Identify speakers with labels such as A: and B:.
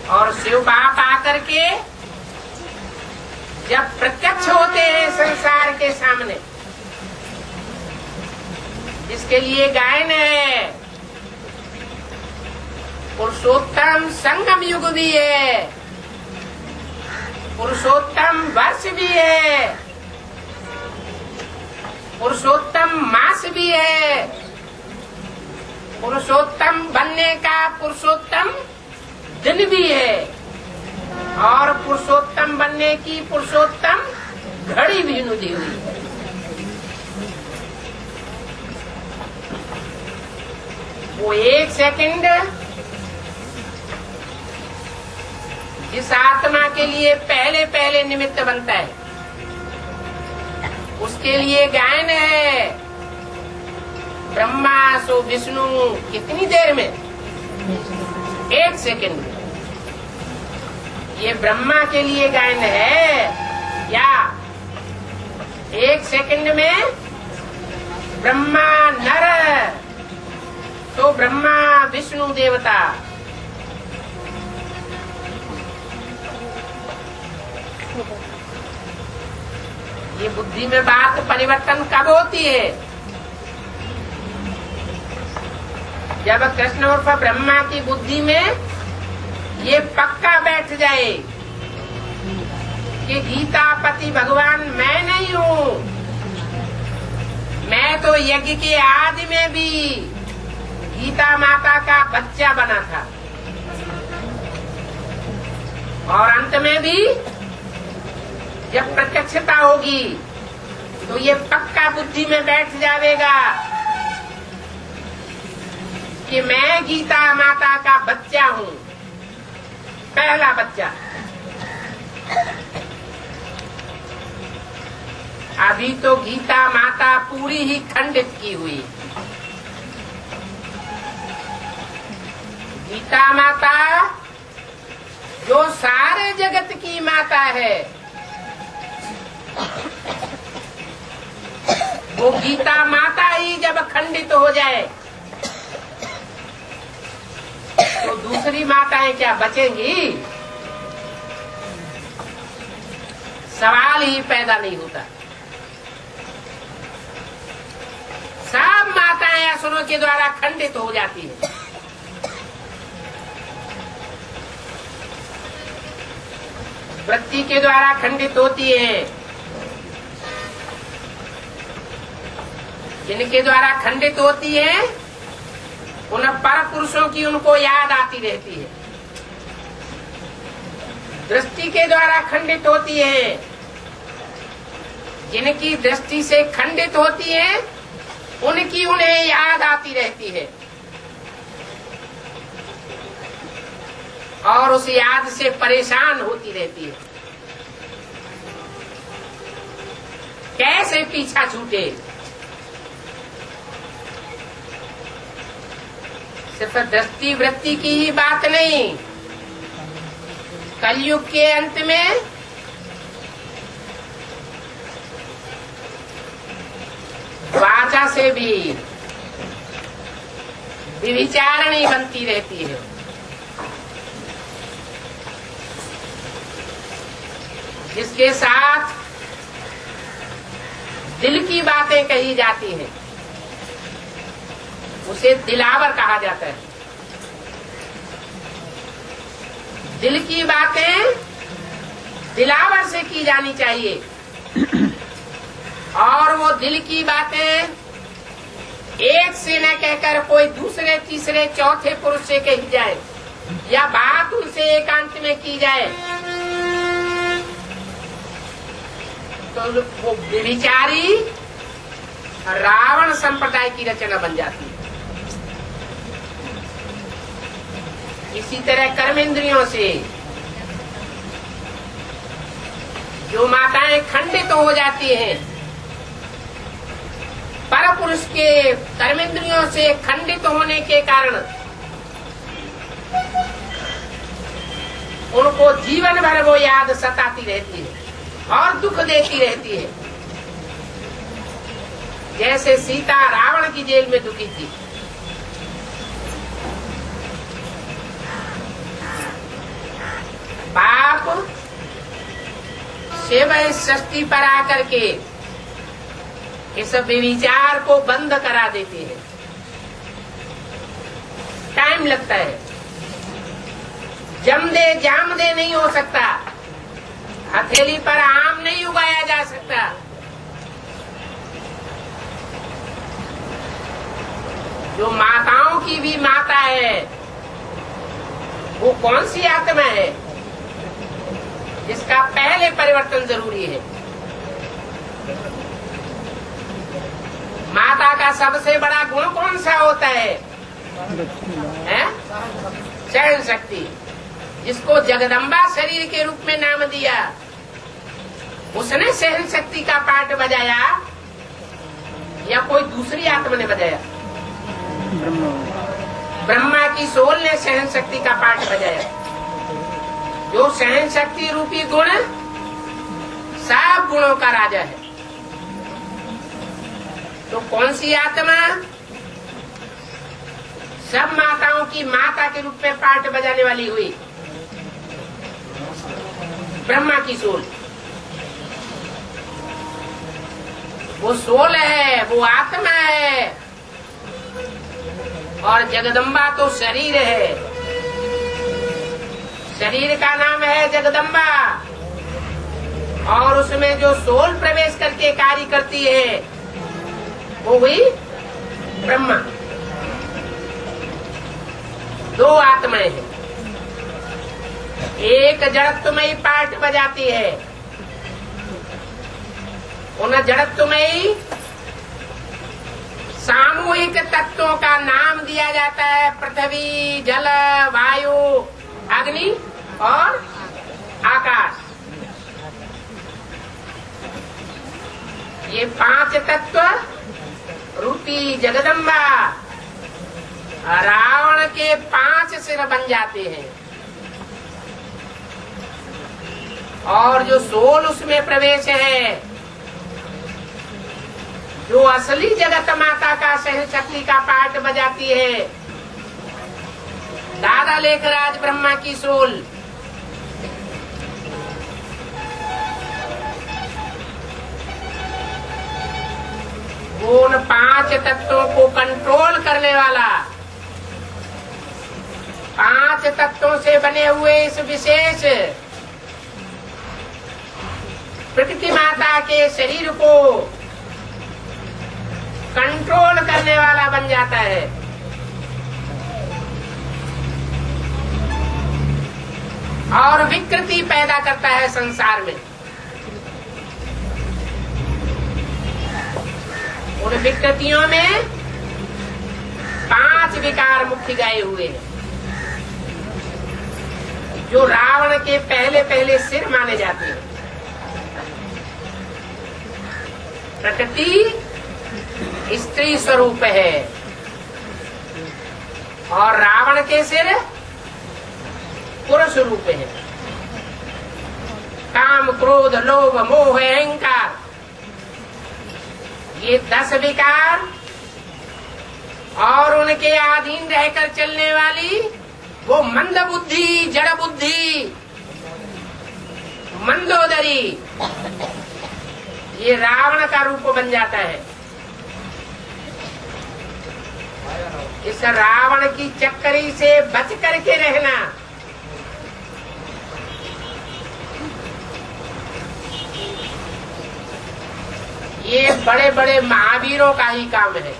A: और शिव बाप आकर के जब प्रत्यक्ष होते हैं संसार के सामने, इसके लिए गायन है। पुरुषोत्तम संगम युग भी है, पुरुषोत्तम वर्ष भी है, पुरुषोत्तम मास भी है, पुरुषोत्तम बनने का पुरुषोत्तम दिन भी है, और पुरुषोत्तम बनने की पुरुषोत्तम घड़ी भी नुदी हुई है। वो एक सेकंड जिस आत्मा के लिए पहले पहले निमित्त बनता है, उसके लिए गायन है। ब्रह्मा सो विष्णु कितनी देर में? एक सेकंड में। ये ब्रह्मा के लिए गायन है या एक सेकंड में ब्रह्मा नर तो ब्रह्मा विष्णु देवता। ये बुद्धि में बात परिवर्तन कब होती है? जब कृष्ण उर्फ ब्रह्मा की बुद्धि में ये पक्का बैठ जाए कि गीतापति भगवान मैं नहीं हूँ, मैं तो यज्ञ के आदि में भी गीता माता का बच्चा बना था और अंत में भी जब प्रत्यक्षता होगी तो ये पक्का बुद्धि में बैठ जाएगा कि मैं गीता माता का बच्चा हूँ, पहला बच्चा। अभी तो गीता माता पूरी ही खंडित की हुई। गीता माता जो सारे जगत की माता है, वो गीता माता ही जब खंडित हो जाए तो दूसरी माताएं क्या बचेंगी? सवाल ही पैदा नहीं होता। सब माताएं असुरों के द्वारा खंडित हो जाती है। वृत्ति के द्वारा खंडित होती है। जिनके द्वारा खंडित होती है उन पर पुरुषों की उनको याद आती रहती है। दृष्टि के द्वारा खंडित होती है। जिनकी दृष्टि से खंडित होती है उनकी उन्हें याद आती रहती है और उस याद से परेशान होती रहती है। कैसे पीछा छूटे? सिर्फ दृष्टि वृत्ति की ही बात नहीं, कलयुग के अंत में वाचा से भी विचारणी बनती रहती है। जिसके साथ दिल की बातें कही जाती हैं उसे दिलावर कहा जाता है। दिल की बातें दिलावर से की जानी चाहिए और वो दिल की बातें एक से न कहकर कोई दूसरे तीसरे चौथे पुरुष से कही जाए या बात उनसे एकांत में की जाए तो वो व्यभिचारी रावण संप्रदाय की रचना बन जाती है। इसी तरह कर्मेंद्रियों से जो माताएं खंडित हो जाती हैं, पर पुरुष के कर्मेंद्रियों से खंडित होने के कारण उनको जीवन भर वो याद सताती रहती है और दुख देती रहती है। जैसे सीता रावण की जेल में दुखी थी। शिव इस सृष्टि पर आकर के इस विचार को बंद करा देते हैं। टाइम लगता है, जम दे जाम दे नहीं हो सकता, हथेली पर आम नहीं उगाया जा सकता। जो माताओं की भी माता है, वो कौन सी आत्मा है जिसका पहले परिवर्तन जरूरी है? माता का सबसे बड़ा गुण कौन सा होता है? सहन शक्ति, जिसको जगदम्बा शरीर के रूप में नाम दिया। उसने सहन शक्ति का पाठ बजाया या कोई दूसरी आत्मा ने बजाया? ब्रह्मा की सोल ने सहन शक्ति का पाठ बजाया। जो सहन शक्ति रूपी गुण सब गुणों का राजा है, तो कौन सी आत्मा सब माताओं की माता के रूप में पाठ बजाने वाली हुई? ब्रह्मा की सोल। वो सोल है, वो आत्मा है, और जगदम्बा तो शरीर है। शरीर का नाम है जगदम्बा, और उसमें जो सोल प्रवेश करके कार्य करती है वो हुई ब्रह्मा। दो आत्माएं हैं, एक जड़त्वमयी पाठ बजाती है। उन जड़त्वमयी सामूहिक तत्वों का नाम दिया जाता है पृथ्वी, जल, वायु, अग्नि और आकाश। ये पांच तत्व रूपी जगदम्बा रावण के 5 सिर बन जाते हैं, और जो सोल उसमें प्रवेश है, जो असली जगत माता का सहन शक्ति का पाठ बजाती है, दादा लेखराज ब्रह्मा की सोल। वो उन 5 तत्वों को कंट्रोल करने वाला, 5 तत्वों से बने हुए इस विशेष प्रकृति माता के शरीर को कंट्रोल करने वाला बन जाता है। और विकृति पैदा करता है संसार में। उन विकृतियों में 5 विकार मुख्य गाये हुए हैं, जो रावण के पहले सिर माने जाते हैं। प्रकृति स्त्री स्वरूप है, और रावण के सिर पुरुष रूप है। काम, क्रोध, लोभ, मोह, अहंकार, ये 10 विकार, और उनके अधीन रहकर चलने वाली वो मंद बुद्धि, जड़ बुद्धि, मंदोदरी, ये रावण का रूप बन जाता है। इस रावण की चक्करी से बच करके रहना, ये बड़े बड़े महावीरों का ही काम है।